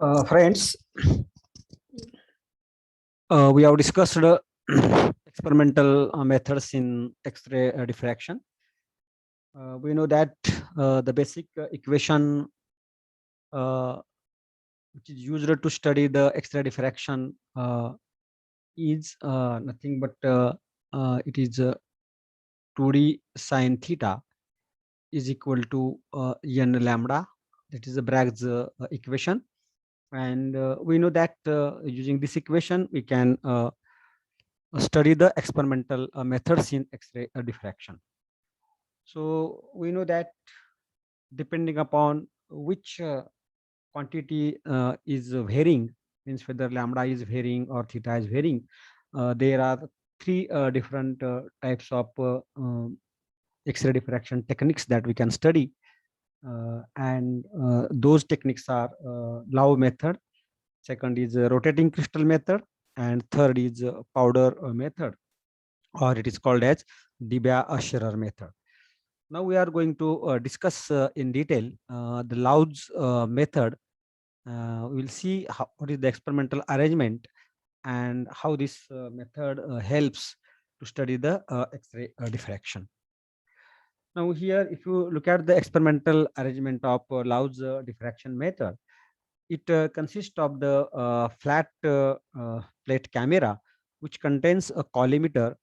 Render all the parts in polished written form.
Friends, we have discussed experimental methods in X-ray diffraction. We know that the basic equation uh, which is used to study the X-ray diffraction is nothing but it is 2d sine theta is equal to n lambda. That is the Bragg's equation. And we know that using this equation, we can study the experimental methods in X-ray diffraction. So we know that depending upon which quantity is varying, means whether lambda is varying or theta is varying, there are three different types of X-ray diffraction techniques that we can study. And those techniques are Lau method, second is rotating crystal method, and third is powder method, or it is called as Debye-Scherrer method. Now we are going to discuss in detail the Lau's method. We'll see what is the experimental arrangement and how this method helps to study the X-ray diffraction. Now here, if you look at the experimental arrangement of Lau's diffraction method, it consists of the flat plate camera, which contains a collimator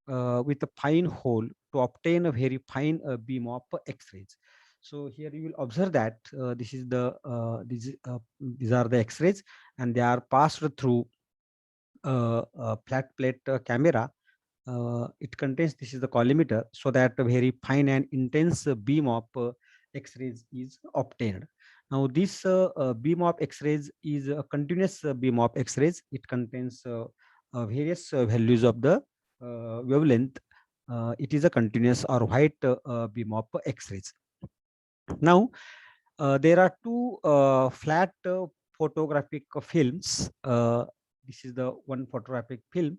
with a fine hole to obtain a very fine beam of X-rays. So here you will observe that these are the X-rays, and they are passed through a flat plate camera. It contains, this is the collimator, so that a very fine and intense beam of X-rays is obtained. Now this beam of X-rays is a continuous beam of X-rays. It contains various values of the wavelength. It is a continuous or white beam of X-rays. Now there are two flat photographic films. This is the one photographic film,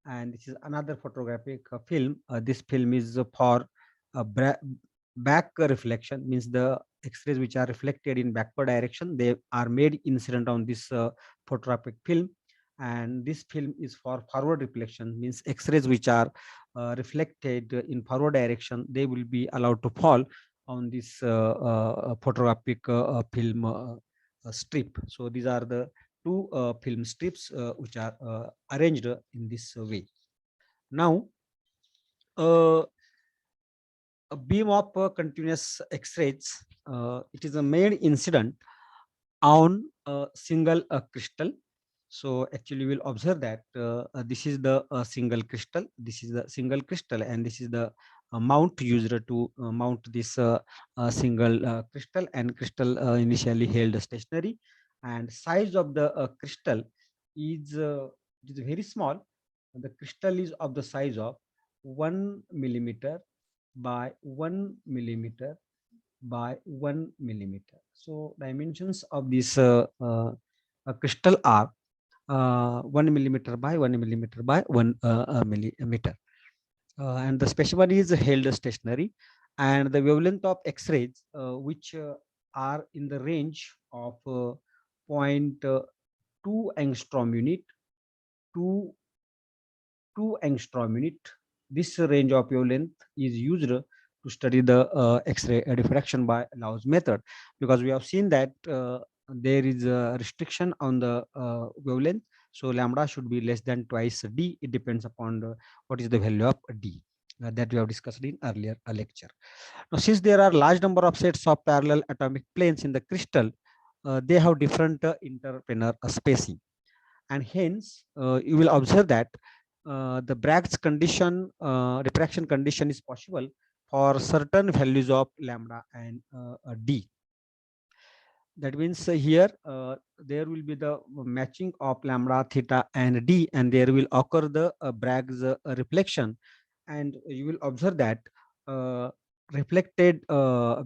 and this is another photographic film. This film is for back reflection, means the X-rays which are reflected in backward direction, they are made incident on this photographic film. And this film is for forward reflection, means X-rays which are reflected in forward direction, they will be allowed to fall on this photographic film strip. So these are the two film strips which are arranged in this way. Now, a beam of continuous X-rays, it is a made incident on a single crystal. So actually we'll observe that this is the single crystal, this is the single crystal, and this is the mount used to mount this single crystal, and crystal initially held stationary, and size of the crystal is very small. The crystal is of the size of 1 millimeter by 1 millimeter by 1 millimeter. So dimensions of this crystal are 1 millimeter by 1 millimeter by 1 millimeter. And the specimen is held stationary, and the wavelength of X-rays which are in the range of 0.2 angstrom unit to 2 angstrom unit. This range of wavelength is used to study the X-ray diffraction by Lau's method, because we have seen that there is a restriction on the wavelength. So lambda should be less than twice d. It depends upon what is the value of d that we have discussed in earlier lecture. Now, since there are large number of sets of parallel atomic planes in the crystal, they have different interplanar spacing, and hence you will observe that the Bragg's condition, diffraction condition, is possible for certain values of lambda and d. That means here there will be the matching of lambda, theta, and d, and there will occur the Bragg's reflection, and you will observe that reflected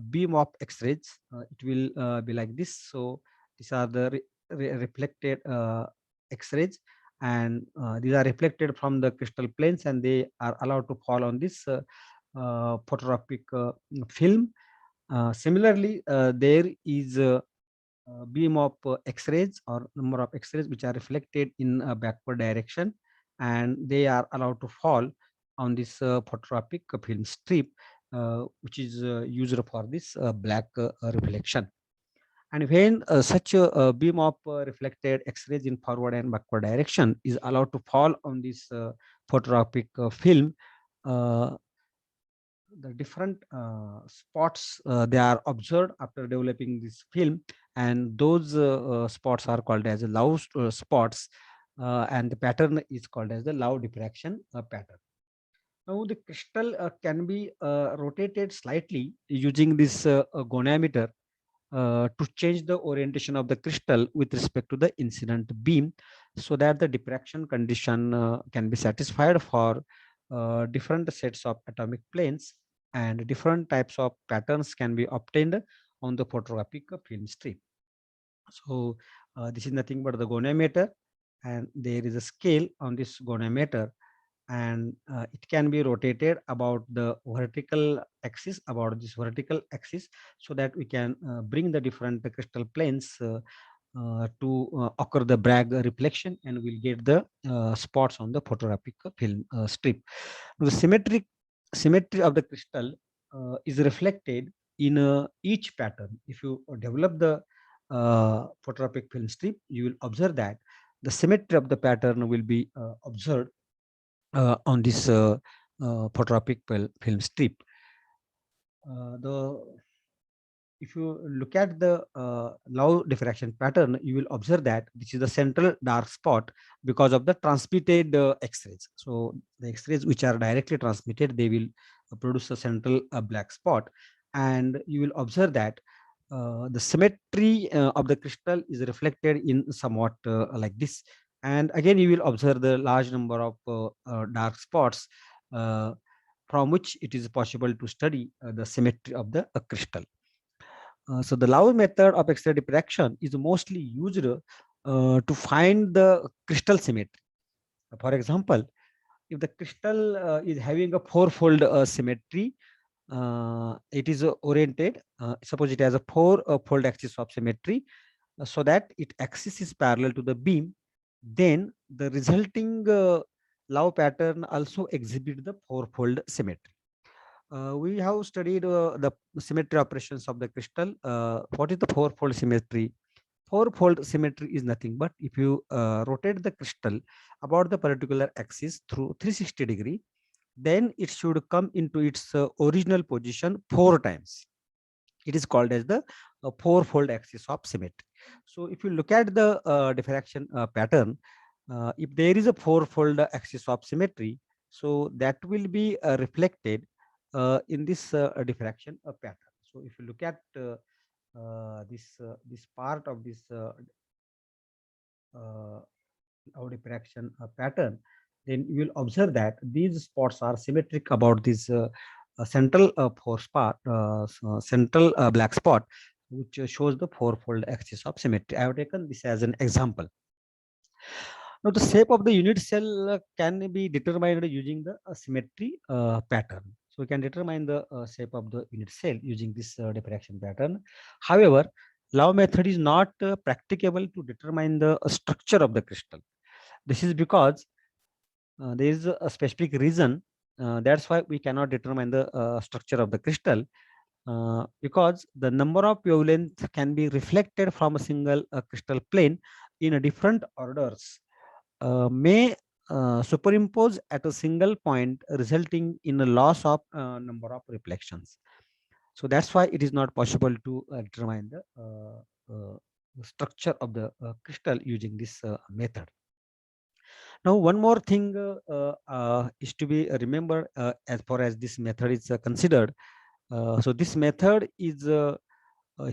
beam of X-rays, it will be like this. So these are the reflected X-rays, and these are reflected from the crystal planes, and they are allowed to fall on this photographic film. Similarly, there is beam of X-rays or number of X-rays which are reflected in a backward direction, and they are allowed to fall on this phototropic film strip, which is used for this black reflection. And when such a beam of reflected X-rays in forward and backward direction is allowed to fall on this phototropic film, uh, the different spots they are observed after developing this film, and those spots are called as Lau spots, and the pattern is called as the Lau diffraction pattern. Now the crystal can be rotated slightly using this goniometer to change the orientation of the crystal with respect to the incident beam, so that the diffraction condition can be satisfied for different sets of atomic planes, and different types of patterns can be obtained on the photographic film strip. So this is nothing but the goniometer, and there is a scale on this goniometer, and it can be rotated about the vertical axis, so that we can bring the different crystal planes to occur the Bragg reflection, and we'll get the spots on the photographic film strip. The symmetry of the crystal is reflected in each pattern. If you develop the photographic film strip, you will observe that the symmetry of the pattern will be observed on this photographic film strip. The If you look at the Lau diffraction pattern, you will observe that this is the central dark spot because of the transmitted X-rays. So the X-rays which are directly transmitted, they will produce a central black spot, and you will observe that the symmetry of the crystal is reflected in somewhat like this. And again, you will observe the large number of dark spots, uh, from which it is possible to study the symmetry of the crystal. So the Lau method of X-ray diffraction is mostly used to find the crystal symmetry. For example, if the crystal is having a four-fold symmetry, it is oriented, suppose it has a four-fold axis of symmetry, so that its axis is parallel to the beam, then the resulting Lau pattern also exhibit the four-fold symmetry. We have studied the symmetry operations of the crystal. What is the four-fold symmetry? Four-fold symmetry is nothing but if you rotate the crystal about the particular axis through 360-degree, then it should come into its original position four times. It is called as the four-fold axis of symmetry. So if you look at the diffraction pattern, if there is a four-fold axis of symmetry, so that will be reflected in this diffraction pattern. So if you look at this part of this our diffraction pattern, then you will observe that these spots are symmetric about this central central black spot, which shows the four-fold axis of symmetry. I have taken this as an example. Now, the shape of the unit cell can be determined using the symmetry pattern. So we can determine the shape of the unit cell using this diffraction pattern. However, Lau method is not practicable to determine the structure of the crystal. This is because there is a specific reason. That's why we cannot determine the structure of the crystal, because the number of wavelengths can be reflected from a single crystal plane in a different orders may superimpose at a single point, resulting in a loss of number of reflections. So that's why it is not possible to determine the structure of the crystal using this method. Now, one more thing is to be remembered as far as this method is considered. So this method is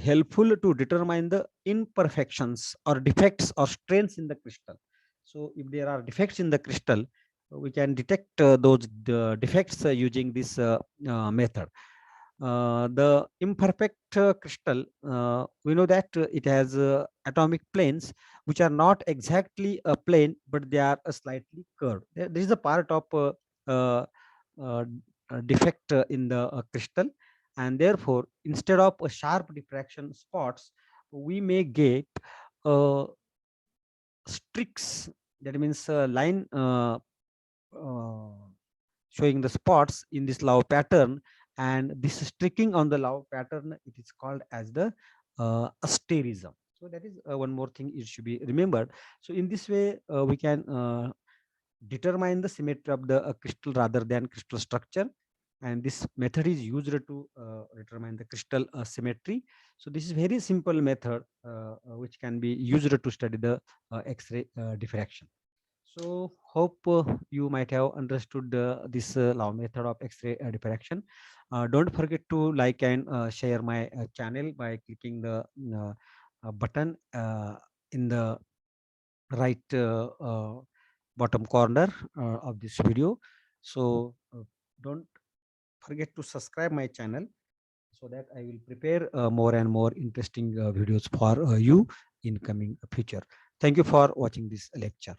helpful to determine the imperfections or defects or strains in the crystal. So if there are defects in the crystal, we can detect those defects using this method. The imperfect crystal, we know that it has atomic planes which are not exactly a plane, but they are slightly curved. This is a part of uh, uh, defect in the crystal, and therefore instead of a sharp diffraction spots, we may get streaks, that means a line uh, showing the spots in this love pattern, and this streaking on the love pattern, it is called as the asterism. So that is one more thing it should be remembered. So in this way we can determine the symmetry of the crystal rather than crystal structure, and this method is used to determine the crystal symmetry. So this is very simple method which can be used to study the X-ray diffraction. So hope you might have understood this law method of X-ray diffraction. Don't forget to like and share my channel by clicking the button in the right bottom corner of this video. So don't forget to subscribe my channel so that I will prepare more and more interesting videos for you in coming future. Thank you for watching this lecture.